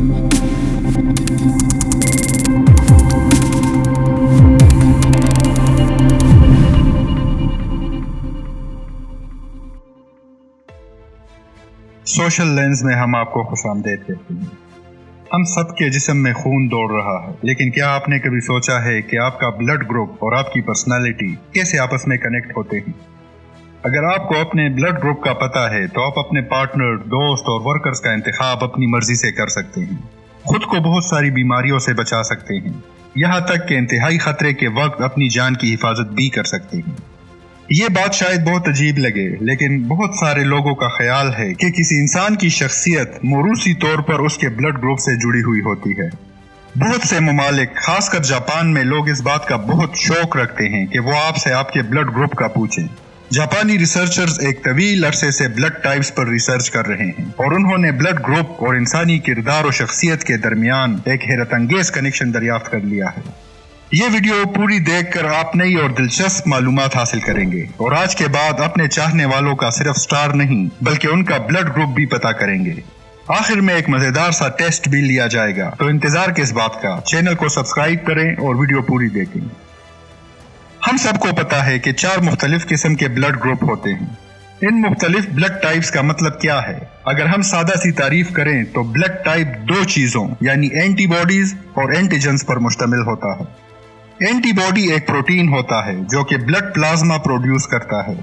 Social lens में हम आपको खुशामदीद कहते हैं। हम सब के जिस्म में खून दौड़ रहा है, लेकिन क्या आपने कभी सोचा है कि आपका ब्लड ग्रुप और आपकी पर्सनालिटी कैसे आपस में कनेक्ट होते हैं? अगर आपको अपने ब्लड ग्रुप का पता है तो आप अपने पार्टनर, दोस्त और वर्कर्स का इंतखाब अपनी मर्जी से कर सकते हैं। खुद को बहुत सारी बीमारियों से बचा सकते हैं, यहाँ तक कि इंतहाई खतरे के वक्त अपनी जान की हिफाजत भी कर सकते हैं। ये बात शायद बहुत अजीब लगे, लेकिन बहुत सारे लोगों का ख्याल है कि किसी इंसान की शख्सियत मौरूसी तौर पर उसके ब्लड ग्रुप से जुड़ी हुई होती है। बहुत से ममालिक, खासकर जापान में, लोग इस बात का बहुत शौक रखते हैं कि वो आपसे आपके ब्लड ग्रुप का पूछें। जापानी रिसर्चर्स एक तवील अरसे से ब्लड टाइप्स पर रिसर्च कर रहे हैं और उन्होंने ब्लड ग्रुप और इंसानी किरदार और शख्सियत के दरमियान एक हैरत अंगेज कनेक्शन दरियाफ्त कर लिया है। ये वीडियो पूरी देखकर आप नई और दिलचस्प मालूमात हासिल करेंगे और आज के बाद अपने चाहने वालों का सिर्फ स्टार नहीं बल्कि उनका ब्लड ग्रुप भी पता करेंगे। आखिर में एक मजेदार सा टेस्ट भी लिया जाएगा, तो इंतजार किस बात का। चैनल को सब्सक्राइब करें और वीडियो पूरी देखें। हम सबको पता है कि 4 मुख्तलिफ किस्म के ब्लड ग्रुप होते हैं। इन मुख्तलिफ ब्लड टाइप्स का मतलब क्या है? अगर हम सादा सी तारीफ करें तो ब्लड टाइप 2 चीजों यानी एंटीबॉडीज और एंटीजेंस पर मुश्तमिल होता है। एंटीबॉडी एक प्रोटीन होता है जो कि ब्लड प्लाज्मा प्रोड्यूस करता है।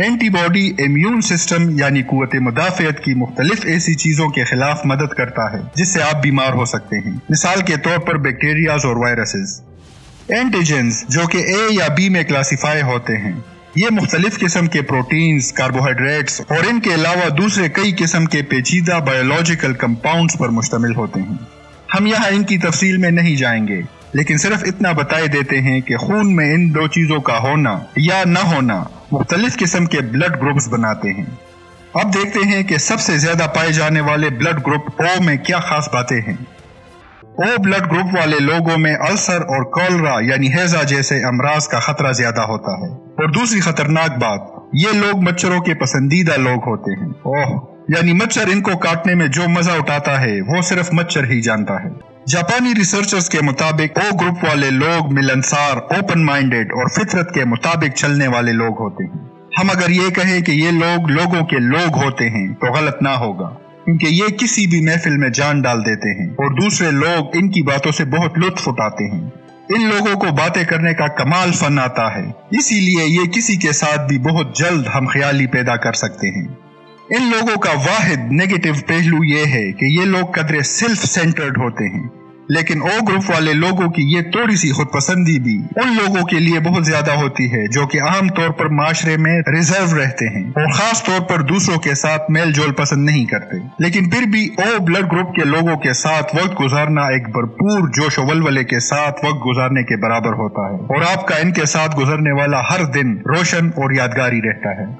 एंटीबॉडी इम्यून सिस्टम यानी कुव्वत मुदाफ़ियत की मुख्तलिफ ऐसी चीजों के खिलाफ मदद करता है जिससे आप बीमार हो सकते हैं, मिसाल के तौर पर बैक्टीरियाज और वायरसेस। एंटीजेंस जो कि ए या बी में क्लासिफाई होते हैं, ये मुख्तलिफ किस्म के प्रोटीन्स, कार्बोहाइड्रेट्स और इनके अलावा दूसरे कई किस्म के पेचीदा बायोलॉजिकल कंपाउंड्स पर मुश्तमिल होते हैं। हम यहाँ इनकी तफसील में नहीं जाएंगे, लेकिन सिर्फ इतना बताए देते हैं कि खून में इन 2 चीजों का होना या न होना मुख्तलिफ किस्म के ब्लड ग्रुप्स बनाते हैं। अब देखते हैं कि सबसे ज्यादा पाए जाने वाले ब्लड ग्रुप ओ में क्या खास बातें हैं। ओ ब्लड ग्रुप वाले लोगों में अल्सर और कॉलरा यानी हैजा जैसे अमराज का खतरा ज्यादा होता है। और दूसरी खतरनाक बात, ये लोग मच्छरों के पसंदीदा लोग होते हैं। ओह, यानी मच्छर इनको काटने में जो मजा उठाता है वो सिर्फ मच्छर ही जानता है। जापानी रिसर्चर्स के मुताबिक ओ ग्रुप वाले लोग मिलनसार, ओपन माइंडेड और फितरत के मुताबिक चलने वाले लोग होते हैं। हम अगर ये कहें कि ये लोग लोगों के लोग होते हैं तो गलत ना होगा, क्योंकि ये किसी भी महफिल में जान डाल देते हैं और दूसरे लोग इनकी बातों से बहुत लुत्फ उठाते हैं। इन लोगों को बातें करने का कमाल फन आता है, इसीलिए ये किसी के साथ भी बहुत जल्द हम ख्याली पैदा कर सकते हैं। इन लोगों का वाहिद नेगेटिव पहलू ये है कि ये लोग कदरे सेल्फ सेंटर्ड होते हैं, लेकिन ओ ग्रुप वाले लोगों की ये थोड़ी सी खुद पसंदी भी उन लोगों के लिए बहुत ज्यादा होती है जो कि आम तौर पर माशरे में रिजर्व रहते हैं और खास तौर पर दूसरों के साथ मेल जोल पसंद नहीं करते। लेकिन फिर भी ओ ब्लड ग्रुप के लोगों के साथ वक्त गुजारना एक भरपूर जोश व वलवले के साथ वक्त गुजारने के बराबर होता है और आपका इनके साथ गुजरने वाला हर दिन रोशन और यादगारी रहता है।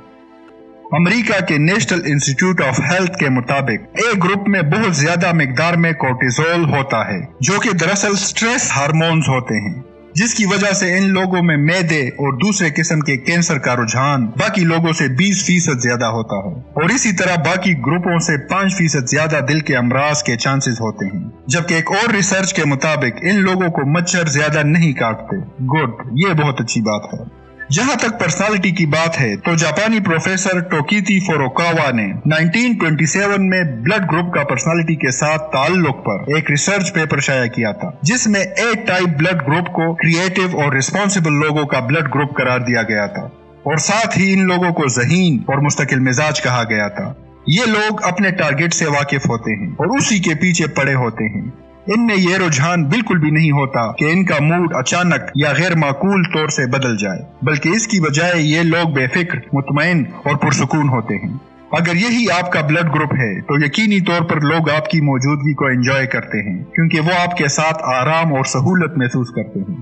अमेरिका के नेशनल इंस्टीट्यूट ऑफ हेल्थ के मुताबिक ए ग्रुप में बहुत ज्यादा मिकदार में कोर्टिसोल होता है, जो कि दरअसल स्ट्रेस हार्मोन्स होते हैं, जिसकी वजह से इन लोगों में मैदे और दूसरे किस्म के कैंसर का रुझान बाकी लोगों से 20% ज्यादा होता है और इसी तरह बाकी ग्रुपों से 5% ज्यादा दिल के अमराज के चांसेस होते हैं। जबकि एक और रिसर्च के मुताबिक इन लोगों को मच्छर ज्यादा नहीं काटते। गुड, ये बहुत अच्छी बात है। जहाँ तक पर्सनालिटी की बात है तो जापानी प्रोफेसर टोकीती फुरुकावा ने 1927 में ब्लड ग्रुप का पर्सनालिटी के साथ ताल्लुक पर एक रिसर्च पेपर शाया किया था, जिसमें ए टाइप ब्लड ग्रुप को क्रिएटिव और रिस्पॉन्सिबल लोगों का ब्लड ग्रुप करार दिया गया था और साथ ही इन लोगों को ज़हीन और मुस्तकिल मिजाज कहा गया था। ये लोग अपने टारगेट से वाकिफ होते हैं और उसी के पीछे पड़े होते हैं। इनमें यह रुझान बिल्कुल भी नहीं होता कि इनका मूड अचानक या गैर माकूल तौर से बदल जाए, बल्कि इसकी बजाय ये लोग बेफिक्र, मुतमईन और पुरसुकून होते हैं। अगर यही आपका ब्लड ग्रुप है तो यकीनी तौर पर लोग आपकी मौजूदगी को एंजॉय करते हैं, क्योंकि वो आपके साथ आराम और सहूलत महसूस करते हैं।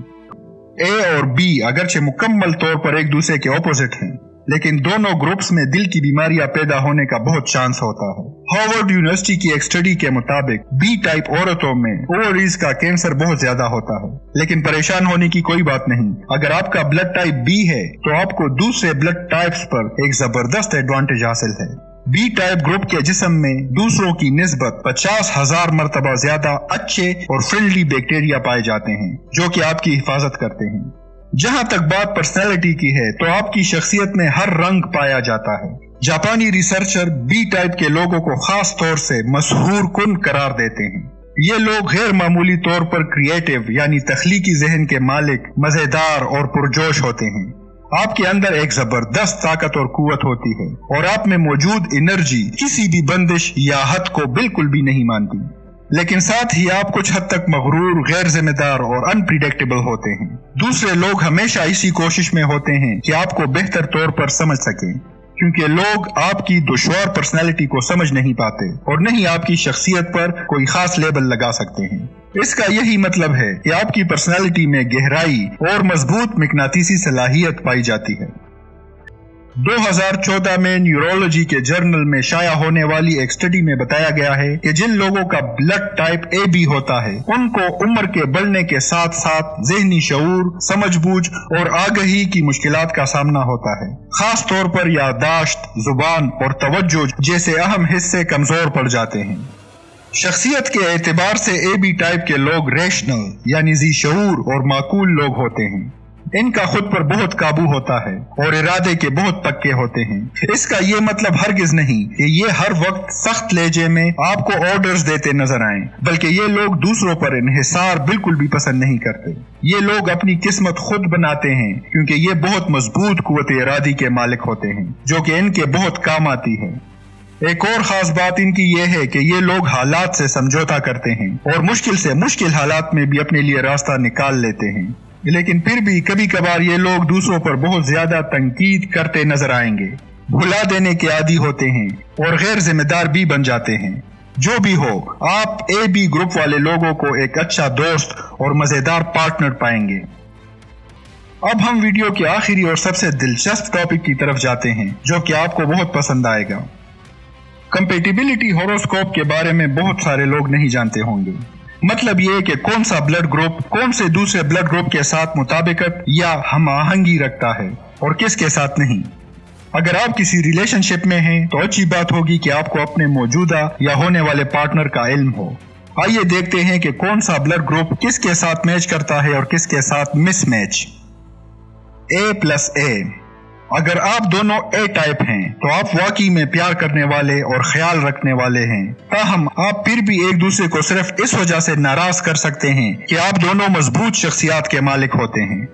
ए और बी अगरचे मुकम्मल तौर पर एक दूसरे के ऑपोजिट हैं, लेकिन दोनों ग्रुप्स में दिल की बीमारियां पैदा होने का बहुत चांस होता है। हार्वर्ड यूनिवर्सिटी की एक स्टडी के मुताबिक बी टाइप औरतों में ओवरीज का कैंसर बहुत ज्यादा होता है, लेकिन परेशान होने की कोई बात नहीं। अगर आपका ब्लड टाइप बी है तो आपको दूसरे ब्लड टाइप्स पर एक जबरदस्त एडवांटेज हासिल है। बी टाइप ग्रुप के जिस्म में दूसरों की निस्बत 50,000 मरतबा ज्यादा अच्छे और फ्रेंडली बैक्टीरिया पाए जाते हैं जो कि आपकी हिफाजत करते हैं। जहां तक बात पर्सनैलिटी की है तो आपकी शख्सियत में हर रंग पाया जाता है। जापानी रिसर्चर बी टाइप के लोगों को खास तौर से मशहूर कुन करार देते हैं। ये लोग गैर मामूली तौर पर क्रिएटिव यानी तख्लीकी जहन के मालिक, मजेदार और पुरजोश होते हैं। आपके अंदर एक जबरदस्त ताकत और कुव्वत होती है और आप में मौजूद एनर्जी किसी भी बंदिश या हद को बिल्कुल भी नहीं मानती, लेकिन साथ ही आप कुछ हद तक मगरूर, गैर जिम्मेदार और अनप्रिडिक्टेबल होते हैं। दूसरे लोग हमेशा इसी कोशिश में होते हैं कि आपको बेहतर तौर पर समझ सकें, क्योंकि लोग आपकी दुश्वार पर्सनैलिटी को समझ नहीं पाते और न ही आपकी शख्सियत पर कोई खास लेबल लगा सकते हैं। इसका यही मतलब है कि आपकी पर्सनैलिटी में गहराई और मजबूत मैग्नेटिसी सलाहियत पाई जाती है। 2014 में न्यूरोलॉजी के जर्नल में शाया होने वाली एक स्टडी में बताया गया है कि जिन लोगों का ब्लड टाइप AB होता है उनको उम्र के बढ़ने के साथ साथ ज़हनी शऊर, समझबूझ और आगही की मुश्किलात का सामना होता है। खास तौर पर याददाश्त, जुबान और तवज्जो जैसे अहम हिस्से कमजोर पड़ जाते हैं। शख्सियत के एतबार से AB टाइप के लोग रेशनल यानी जी शऊर और माकूल लोग होते हैं। इनका खुद पर बहुत काबू होता है और इरादे के बहुत पक्के होते हैं। इसका ये मतलब हरगिज नहीं कि ये हर वक्त सख्त लहजे में आपको ऑर्डर्स देते नजर आएं, बल्कि ये लोग दूसरों पर इन्हिसार बिल्कुल भी पसंद नहीं करते। ये लोग अपनी किस्मत खुद बनाते हैं क्योंकि ये बहुत मजबूत कुव्वत इरादी के मालिक होते हैं जो कि इनके बहुत काम आती है। एक और खास बात इनकी ये है कि ये लोग हालात से समझौता करते हैं और मुश्किल से मुश्किल हालात में भी अपने लिए रास्ता निकाल लेते हैं, लेकिन फिर भी कभी कभार ये लोग दूसरों पर बहुत ज्यादा तंकीद करते नजर आएंगे, भुला देने के आदी होते हैं और गैर जिम्मेदार भी बन जाते हैं। जो भी हो, आप AB ग्रुप वाले लोगों को एक अच्छा दोस्त और मजेदार पार्टनर पाएंगे। अब हम वीडियो के आखिरी और सबसे दिलचस्प टॉपिक की तरफ जाते हैं जो कि आपको बहुत पसंद आएगा। कंपेटिबिलिटी हॉरोस्कोप के बारे में बहुत सारे लोग नहीं जानते होंगे। मतलब ये कि कौन सा ब्लड ग्रुप कौन से दूसरे ब्लड ग्रुप के साथ मुताबिकत या हम आहंगी रखता है और किसके साथ नहीं। अगर आप किसी रिलेशनशिप में हैं तो अच्छी बात होगी कि आपको अपने मौजूदा या होने वाले पार्टनर का इल्म हो। आइए देखते हैं कि कौन सा ब्लड ग्रुप किसके साथ मैच करता है और किसके साथ मिसमैच। A+A। अगर आप दोनों A टाइप हैं तो आप वाकई में प्यार करने वाले और ख्याल रखने वाले हैं, ताहम आप फिर भी एक दूसरे को सिर्फ इस वजह से नाराज कर सकते हैं कि आप दोनों मजबूत शख्सियत के मालिक होते हैं।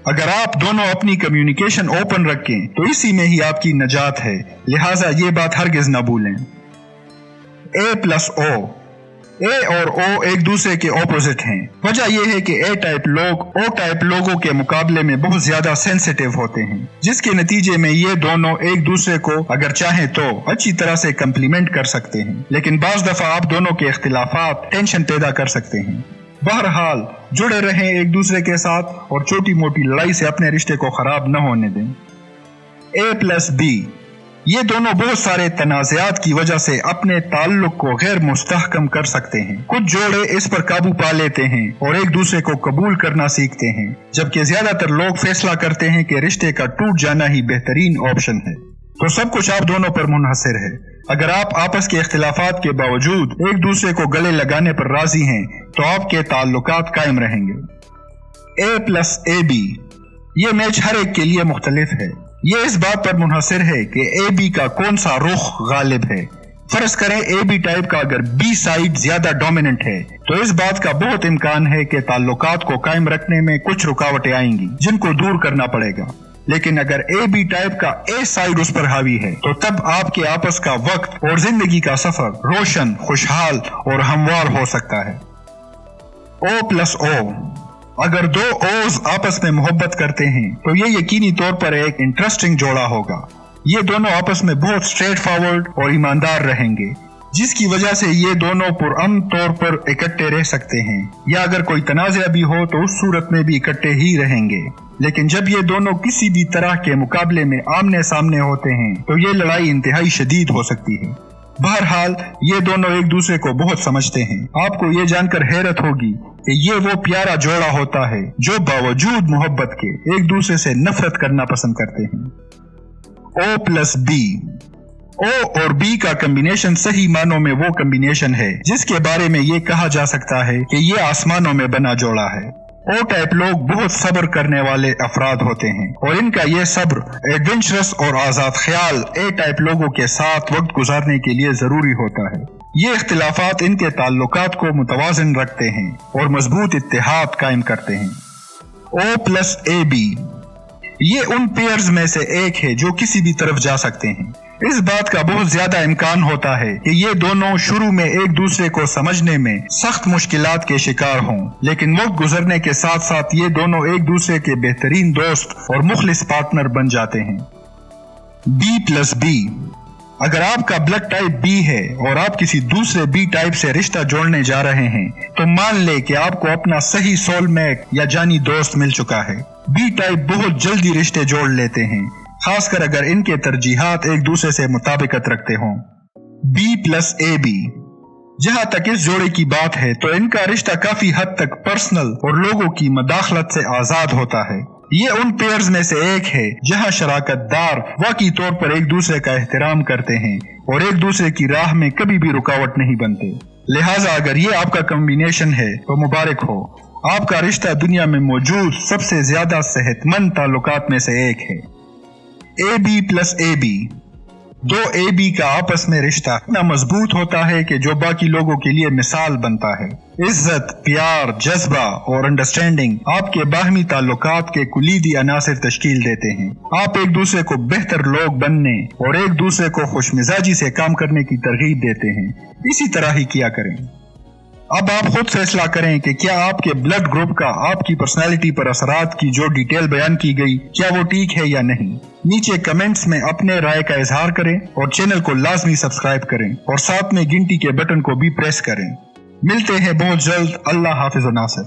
अगर आप दोनों अपनी कम्युनिकेशन ओपन रखें तो इसी में ही आपकी नजात है, लिहाजा ये बात हरगिज न भूलें। A+O। A और O एक दूसरे के ऑपोजिट हैं। वजह यह है कि A टाइप लोग O टाइप लोगों के मुकाबले में बहुत ज्यादा सेंसिटिव होते हैं, जिसके नतीजे में ये दोनों एक दूसरे को अगर चाहें तो अच्छी तरह से कम्प्लीमेंट कर सकते हैं, लेकिन बाज दफा आप दोनों के इख्तिलाफात टेंशन पैदा कर सकते हैं। बहरहाल जुड़े रहें एक दूसरे के साथ और छोटी मोटी लड़ाई से अपने रिश्ते को खराब न होने दें। A+B। ये दोनों बहुत सारे तनाज़ात की वजह से अपने ताल्लुक को गैर मुस्तहकम कर सकते हैं। कुछ जोड़े इस पर काबू पा लेते हैं और एक दूसरे को कबूल करना सीखते हैं, जबकि ज्यादातर लोग फैसला करते हैं कि रिश्ते का टूट जाना ही बेहतरीन ऑप्शन है। तो सब कुछ आप दोनों पर मुनहसर है। अगर आप आपस के इख्तिलाफात के बावजूद एक दूसरे को गले लगाने पर राजी हैं तो आपके ताल्लुकात कायम रहेंगे। A+AB। ये मैच हर एक के लिए मुख्तलिफ है। ये इस बात पर मुनहसर है कि AB का कौन सा रुख गालिब है। फर्ज करें AB टाइप का अगर B साइड ज्यादा डोमिनेंट है तो इस बात का बहुत इम्कान है कि ताल्लुकात को कायम रखने में कुछ रुकावटें आएंगी जिनको दूर करना पड़ेगा। लेकिन अगर AB टाइप का A साइड उस पर हावी है तो तब आपके आपस का वक्त और जिंदगी का सफर रोशन, खुशहाल और हमवार हो सकता है। O+O। अगर दो ओज आपस में मोहब्बत करते हैं तो ये यकीनी तौर पर एक इंटरेस्टिंग जोड़ा होगा। ये दोनों आपस में बहुत स्ट्रेट फॉरवर्ड और ईमानदार रहेंगे, जिसकी वजह से ये दोनों पुरअमन तौर पर इकट्ठे रह सकते हैं, या अगर कोई तनाज़ा भी हो तो उस सूरत में भी इकट्ठे ही रहेंगे। लेकिन जब ये दोनों किसी भी तरह के मुकाबले में आमने सामने होते हैं तो ये लड़ाई इंतहाई शदीद हो सकती है। बहरहाल ये दोनों एक दूसरे को बहुत समझते हैं। आपको ये जानकर हैरत होगी कि ये वो प्यारा जोड़ा होता है जो बावजूद मोहब्बत के एक दूसरे से नफरत करना पसंद करते हैं। O+B। ओ और बी का कम्बिनेशन सही मानों में वो कम्बिनेशन है जिसके बारे में ये कहा जा सकता है कि ये आसमानों में बना जोड़ा है। ओ टाइप लोग बहुत सब्र करने वाले अफराद होते हैं और इनका ये सब्र एडवेंचरस और आजाद ख्याल ए टाइप लोगों के साथ वक्त गुजारने के लिए जरूरी होता है। ये इख्तिलाफात इनके ताल्लुकात को मुतवाज़िन रखते हैं और मजबूत इत्तेहाद कायम करते हैं। ओ प्लस ए बी, ये उन पेयर्स में से एक है जो किसी भी तरफ जा सकते हैं। इस बात का बहुत ज्यादा इम्कान होता है कि ये दोनों शुरू में एक दूसरे को समझने में सख्त मुश्किलात के शिकार हों, लेकिन वक्त गुजरने के साथ साथ ये दोनों एक दूसरे के बेहतरीन दोस्त और मुखलिस पार्टनर बन जाते हैं। बी प्लस बी, अगर आपका ब्लड टाइप बी है और आप किसी दूसरे बी टाइप से रिश्ता जोड़ने जा रहे हैं तो मान ले कि आपको अपना सही सोलमेट या जानी दोस्त मिल चुका है। बी टाइप बहुत जल्दी रिश्ते जोड़ लेते हैं, खासकर अगर इनके तरजीहात एक दूसरे से मुताबिकत रखते हों। बी प्लस ए बी, जहां तक इस जोड़े की बात है तो इनका रिश्ता काफी हद तक पर्सनल और लोगों की मदाखलत से आजाद होता है। ये उन पेयर्स में से एक है जहां शराकतदार वाकई तौर पर एक दूसरे का एहतराम करते हैं और एक दूसरे की राह में कभी भी रुकावट नहीं बनते। लिहाजा अगर ये आपका कॉम्बिनेशन है तो मुबारक हो, आपका रिश्ता दुनिया में मौजूद सबसे ज्यादा सेहतमंद ताल्लुकात में से एक है। A B plus A B, दो ए बी का आपस में रिश्ता इतना मजबूत होता है कि जो बाकी लोगों के लिए मिसाल बनता है। इज्जत, प्यार, जज्बा और अंडरस्टैंडिंग आपके बाहमी ताल्लुकात के कुलीदी अनासिर तश्कील देते हैं। आप एक दूसरे को बेहतर लोग बनने और एक दूसरे को खुशमिजाजी से काम करने की तरगीब देते हैं। इसी तरह ही किया करें। अब आप खुद फैसला करें कि क्या आपके ब्लड ग्रुप का आपकी पर्सनालिटी पर असरात की जो डिटेल बयान की गई क्या वो ठीक है या नहीं। नीचे कमेंट्स में अपने राय का इजहार करें और चैनल को लाजमी सब्सक्राइब करें और साथ में घंटी के बटन को भी प्रेस करें। मिलते हैं बहुत जल्द। अल्लाह हाफिज नासिर।